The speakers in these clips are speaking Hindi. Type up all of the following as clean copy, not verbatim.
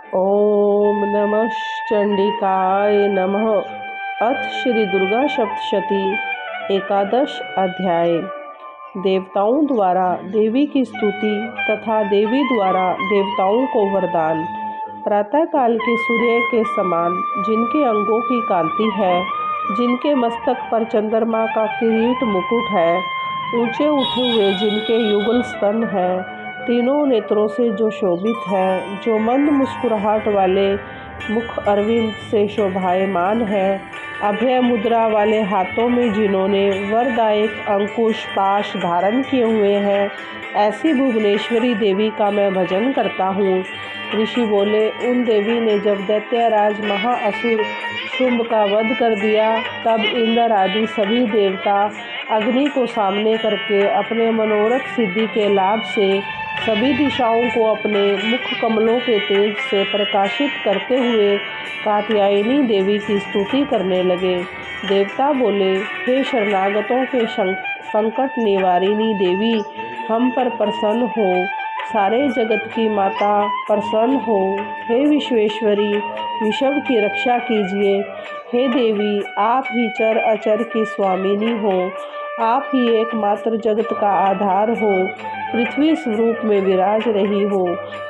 ओम नमः चंडिकाय नमः। अथ श्री दुर्गा सप्तशती एकादश अध्याय। देवताओं द्वारा देवी की स्तुति तथा देवी द्वारा देवताओं को वरदान। प्रातःकाल के सूर्य के समान जिनके अंगों की कांति है, जिनके मस्तक पर चंद्रमा का किरीट मुकुट है, ऊंचे उठे हुए जिनके युगल स्तन है, तीनों नेत्रों से जो शोभित है, जो मंद मुस्कुराहट वाले मुख अरविंद से शोभायमान है, अभय मुद्रा वाले हाथों में जिन्होंने वरदायक अंकुश पाश धारण किए हुए हैं, ऐसी भुवनेश्वरी देवी का मैं भजन करता हूँ। ऋषि बोले, उन देवी ने जब दैत्यराज महाअसुर शुंभ का वध कर दिया, तब इंद्र आदि सभी देवता अग्नि को सामने करके अपने मनोरथ सिद्धि के लाभ से सभी दिशाओं को अपने मुख कमलों के तेज से प्रकाशित करते हुए कात्यायनी देवी की स्तुति करने लगे। देवता बोले, हे शरणागतों के संकट निवारिणी देवी, हम पर प्रसन्न हो। सारे जगत की माता प्रसन्न हो। हे विश्वेश्वरी, विश्व की रक्षा कीजिए। हे देवी, आप ही चर अचर की स्वामिनी हो। आप ही एकमात्र जगत का आधार हो, पृथ्वी स्वरूप में विराज रही हो।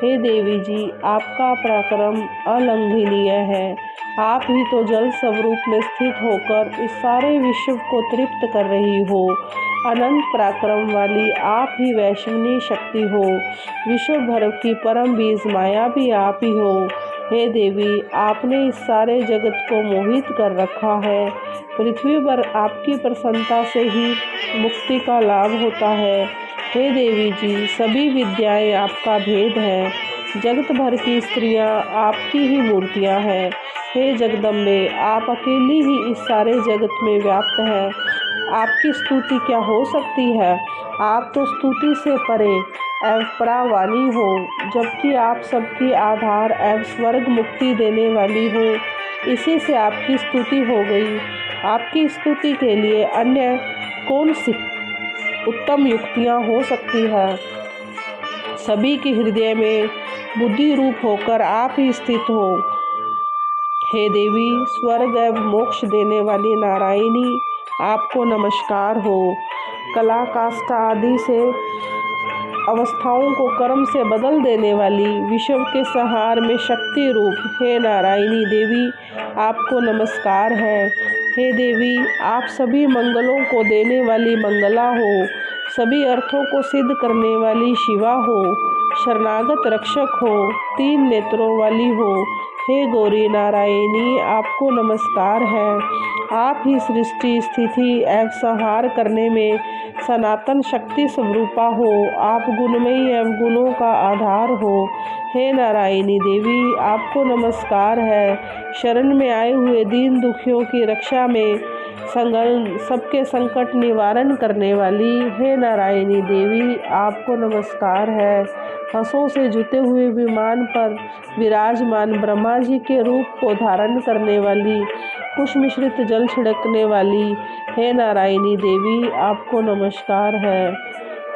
हे देवी जी, आपका पराक्रम अलंघनीय है। आप ही तो जल स्वरूप में स्थित होकर इस सारे विश्व को तृप्त कर रही हो। अनंत पराक्रम वाली आप ही वैष्णवी शक्ति हो। विश्व भर की परम बीज माया भी आप ही हो। हे देवी, आपने इस सारे जगत को मोहित कर रखा है। पृथ्वी पर आपकी प्रसन्नता से ही मुक्ति का लाभ होता है। हे देवी जी, सभी विद्याएं आपका भेद है। जगत भर की स्त्रियां आपकी ही मूर्तियां हैं। हे जगदम्बे, आप अकेली ही इस सारे जगत में व्याप्त हैं। आपकी स्तुति क्या हो सकती है? आप तो स्तुति से परे एवं परावानी हो, जबकि आप सबकी आधार एवं स्वर्ग मुक्ति देने वाली हो। इसी से आपकी स्तुति हो गई। आपकी स्तुति के लिए अन्य कौन सी उत्तम युक्तियाँ हो सकती है? सभी के हृदय में बुद्धि रूप होकर आप ही स्थित हो। हे देवी, स्वर्ग एवं मोक्ष देने वाली नारायणी, आपको नमस्कार हो। कला काष्ठा आदि से अवस्थाओं को कर्म से बदल देने वाली, विश्व के संहार में शक्ति रूप हे नारायणी देवी, आपको नमस्कार है। हे देवी, आप सभी मंगलों को देने वाली मंगला हो। सभी अर्थों को सिद्ध करने वाली शिवा हो। शरणागत रक्षक हो। तीन नेत्रों वाली हो। हे गौरी नारायणी, आपको नमस्कार है। आप ही सृष्टि स्थिति एवं संहार करने में सनातन शक्ति स्वरूपा हो। आप गुणमयी एवं गुणों का आधार हो। हे नारायणी देवी, आपको नमस्कार है। शरण में आए हुए दीन दुखियों की रक्षा में सबके संकट निवारण करने वाली हे नारायणी देवी, आपको नमस्कार है। हंसों से जुते हुए विमान पर विराजमान ब्रह्मा जी के रूप को धारण करने वाली, कुश मिश्रित जल छिड़कने वाली हे नारायणी देवी, आपको नमस्कार है।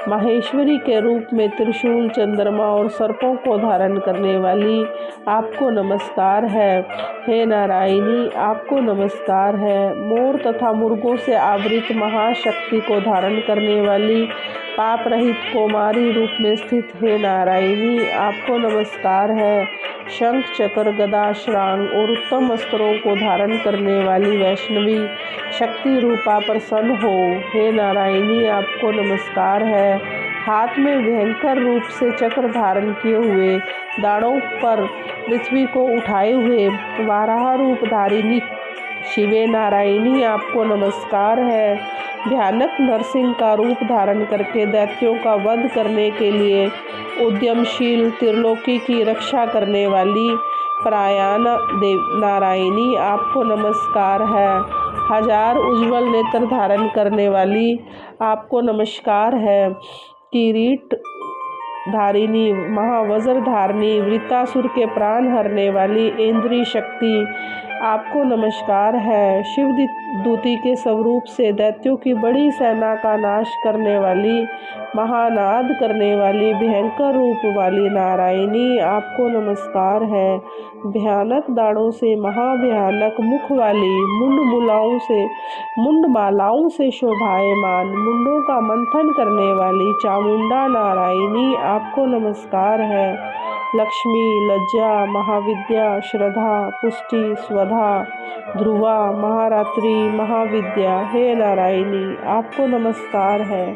माहेश्वरी के रूप में त्रिशूल, चंद्रमा और सर्पों को धारण करने वाली, आपको नमस्कार है। हे नारायणी, आपको नमस्कार है। मोर तथा मुर्गों से आवृत महाशक्ति को धारण करने वाली, पाप रहित कौमारी रूप में स्थित हे नारायणी, आपको नमस्कार है। शंख, चक्र, गदा, श्रांग और उत्तम अस्त्रों को धारण करने वाली वैष्णवी शक्ति रूपा प्रसन्न हो। हे नारायणी, आपको नमस्कार है। हाथ में भयंकर रूप से चक्र धारण किए हुए, दाढ़ों पर पृथ्वी को उठाए हुए वाराह रूप धारिणी शिवे नारायणी, आपको नमस्कार है। भयानक नरसिंह का रूप धारण करके दैत्यों का वध करने के लिए उद्यमशील, त्रिलोकी की रक्षा करने वाली प्रयाण नारायणी, आपको नमस्कार है। हजार उज्ज्वल नेत्र धारण करने वाली, आपको नमस्कार है। किरीट धारिणी, महावज्र धारिणी, वृत्तासुर के प्राण हरने वाली इंद्री शक्ति आपको नमस्कार है। शिव दूती के स्वरूप से दैत्यों की बड़ी सेना का नाश करने वाली, महानाद करने वाली, भयंकर रूप वाली नारायणी, आपको नमस्कार है। भयानक दाढ़ों से, महाभयानक मुख वाली, मुंडमालाओं से शोभायमान, मुंडों का मंथन करने वाली चामुंडा नारायणी, आपको नमस्कार है। लक्ष्मी, लज्जा, महाविद्या, श्रद्धा, पुष्टि, स्वधा, ध्रुवा, महारात्रि, महाविद्या, हे नारायणी, आपको नमस्कार है।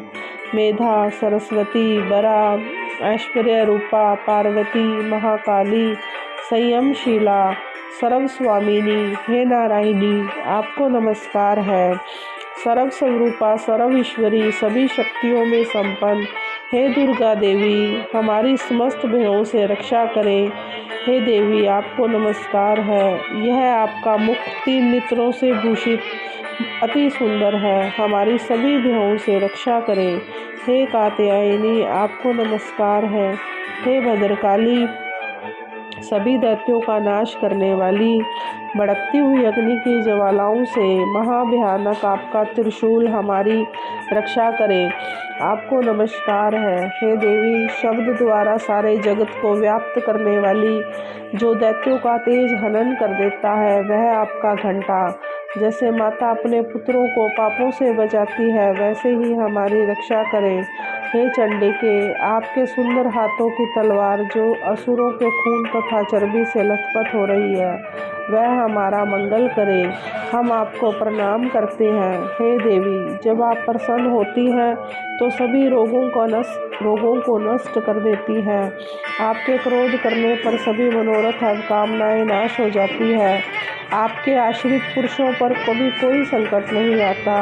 मेधा, सरस्वती, बरा, ऐश्वर्य रूपा, पार्वती, महाकाली, संयमशीला, सर्वस्वामिनी, हे नारायणी, आपको नमस्कार है। सर्व स्वरूपा, सर्व ईश्वरी, सभी शक्तियों में संपन्न, हे दुर्गा देवी, हमारी समस्त भयों से रक्षा करें। हे देवी, आपको नमस्कार है। यह आपका मुख 3 नेत्रों से भूषित अति सुंदर है, हमारी सभी भयों से रक्षा करें। हे कात्यायनी, आपको नमस्कार है। हे भद्रकाली, सभी दैत्यों का नाश करने वाली, भड़कती हुई अग्नि की ज्वालाओं से महाभयानक आपका त्रिशूल हमारी रक्षा करे। आपको नमस्कार है। हे देवी, शब्द द्वारा सारे जगत को व्याप्त करने वाली, जो दैत्यों का तेज हनन कर देता है, वह आपका घंटा। जैसे माता अपने पुत्रों को पापों से बचाती है, वैसे ही हमारी रक्षा करें। हे चंडिके, आपके सुंदर हाथों की तलवार, जो असुरों के खून तथा चर्बी से लथपथ हो रही है, वह हमारा मंगल करे। हम आपको प्रणाम करते हैं। हे देवी, जब आप प्रसन्न होती हैं तो सभी रोगों को नष्ट कर देती हैं। आपके क्रोध करने पर सभी मनोरथ और कामनाएं नाश हो जाती है। आपके आश्रित पुरुषों पर कभी कोई संकट नहीं आता,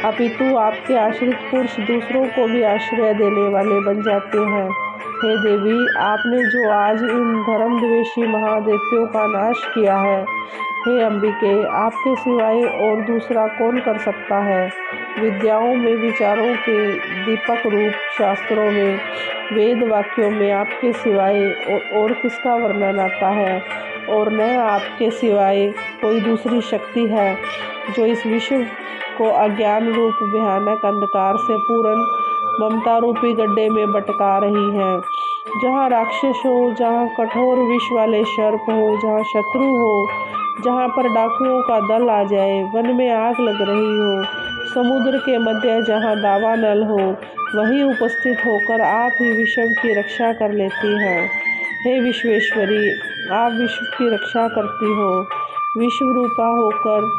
अपितु आपके आश्रित पुरुष दूसरों को भी आश्रय देने वाले बन जाते हैं। हे देवी, आपने जो आज इन धर्मद्वेषी महादैत्यों का नाश किया है, हे अंबिके, आपके सिवाय और दूसरा कौन कर सकता है। विद्याओं में, विचारों के दीपक रूप शास्त्रों में, वेद वाक्यों में आपके सिवाय और किसका वर्णन आता है, और न आपके सिवाय कोई दूसरी शक्ति है जो इस विश्व को अज्ञान रूप भयानक अंधकार से पूर्ण ममता रूपी गड्ढे में भटका रही है। जहाँ राक्षस हो, जहाँ कठोर विष वाले सर्प हो, जहाँ शत्रु हो, जहाँ पर डाकुओं का दल आ जाए, वन में आग लग रही हो, समुद्र के मध्य जहाँ दावानल हो, वहीं उपस्थित होकर आप ही विश्व की रक्षा कर लेती हैं। हे विश्वेश्वरी, आप विश्व की रक्षा करती हो, विश्व रूपा होकर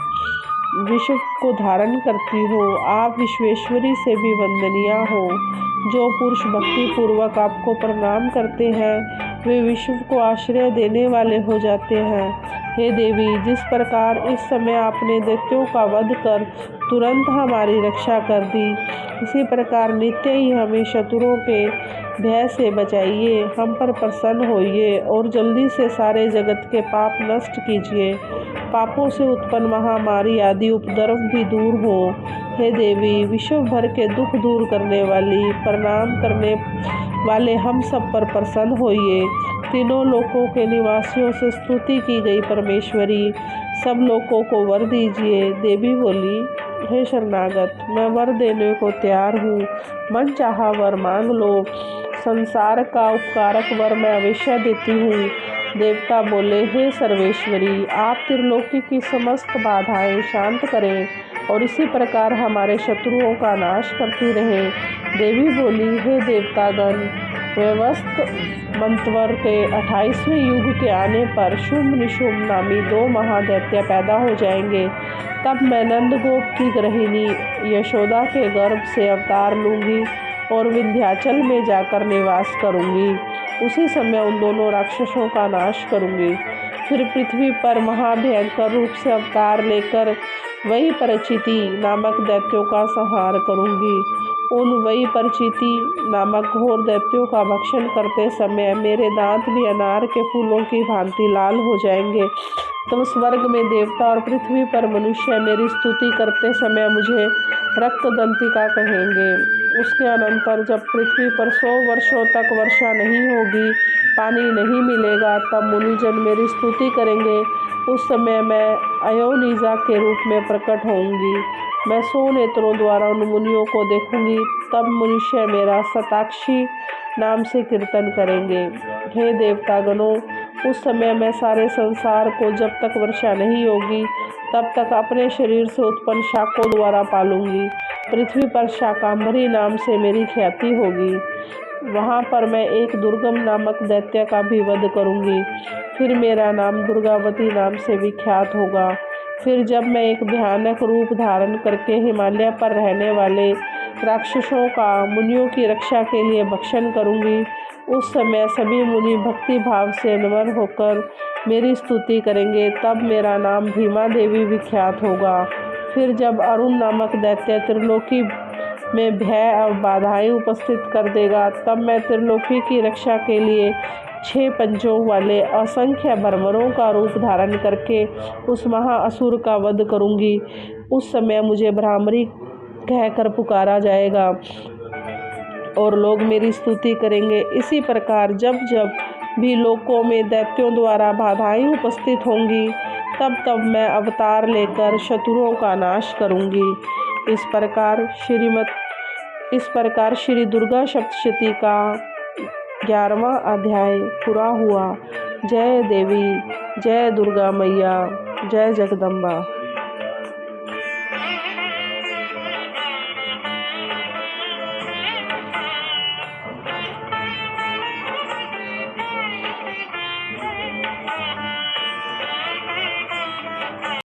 विश्व को धारण करती हो। आप विश्वेश्वरी से भी वंदनीय हो। जो पुरुष भक्ति पूर्वक आपको प्रणाम करते हैं, वे विश्व को आश्रय देने वाले हो जाते हैं। हे देवी, जिस प्रकार इस समय आपने दैत्यों का वध कर तुरंत हमारी रक्षा कर दी, इसी प्रकार नित्य ही हमें शत्रुओं के भय से बचाइए, हम पर प्रसन्न होइए और जल्दी से सारे जगत के पाप नष्ट कीजिए। पापों से उत्पन्न महामारी आदि उपद्रव भी दूर हो। हे देवी, विश्व भर के दुख दूर करने वाली, प्रणाम करने वाले हम सब पर प्रसन्न होइए। तीनों लोकों के निवासियों से स्तुति की गई परमेश्वरी, सब लोगों को वर दीजिए। देवी बोली, हे शरणागत, मैं वर देने को तैयार हूँ, मन चाहा वर मांग लो। संसार का उपकारक वर मैं अवश्य देती हूँ। देवता बोले, हे सर्वेश्वरी, आप त्रिलोकी की समस्त बाधाएं शांत करें और इसी प्रकार हमारे शत्रुओं का नाश करती रहें। देवी बोली, हे देवतागण, व्यवस्थ मंतवर के 28वें युग के आने पर शुंभ निशुंभ नामी 2 महादैत्य पैदा हो जाएंगे। तब मैं नंदगोप की गृहिणी यशोदा के गर्भ से अवतार लूँगी और विंध्याचल में जाकर निवास करूँगी। उसी समय उन दोनों राक्षसों का नाश करूँगी। फिर पृथ्वी पर महाभयंकर रूप से अवतार लेकर वही परिचिति नामक दैत्यों का संहार करूँगी। उन वही परिचिति नामक घोर दैत्यों का भक्षण करते समय मेरे दांत भी अनार के फूलों की भांति लाल हो जाएंगे। तो स्वर्ग में देवता और पृथ्वी पर मनुष्य मेरी स्तुति करते समय मुझे रक्तदंतिका कहेंगे। उसके अनंतर जब पृथ्वी पर 100 वर्षों तक वर्षा नहीं होगी, पानी नहीं मिलेगा, तब मुनिजन मेरी स्तुति करेंगे। उस समय मैं अयोनिजा के रूप में प्रकट होऊंगी। मैं 100 नेत्रों द्वारा उन मुनियों को देखूंगी। तब मनुष्य मेरा शताक्षी नाम से कीर्तन करेंगे। हे देवतागणों, उस समय मैं सारे संसार को जब तक वर्षा नहीं होगी तब तक अपने शरीर से उत्पन्न शाकों द्वारा पालूंगी। पृथ्वी पर शाकांबरी नाम से मेरी ख्याति होगी। वहाँ पर मैं एक दुर्गम नामक दैत्य का भी वध करूंगी। फिर मेरा नाम दुर्गावती नाम से विख्यात होगा। फिर जब मैं एक भयानक रूप धारण करके हिमालय पर रहने वाले राक्षसों का मुनियों की रक्षा के लिए भक्षण करूंगी, उस समय सभी मुनि भक्ति भाव से नम्र होकर मेरी स्तुति करेंगे। तब मेरा नाम भीमा देवी विख्यात होगा। फिर जब अरुण नामक दैत्य त्रिलोकी में भय और बाधाएं उपस्थित कर देगा, तब मैं त्रिलोकी की रक्षा के लिए 6 पंजों वाले असंख्य भ्रमरों का रूप धारण करके उस महाअसुर का वध करूंगी। उस समय मुझे भ्रामरी कहकर पुकारा जाएगा और लोग मेरी स्तुति करेंगे। इसी प्रकार जब जब भी लोकों में दैत्यों द्वारा बाधाएं उपस्थित होंगी, तब तब मैं अवतार लेकर शत्रुओं का नाश करूंगी। इस प्रकार श्री दुर्गा सप्तशती का 11वां अध्याय पूरा हुआ। जय देवी, जय दुर्गा मैया, जय जगदम्बा।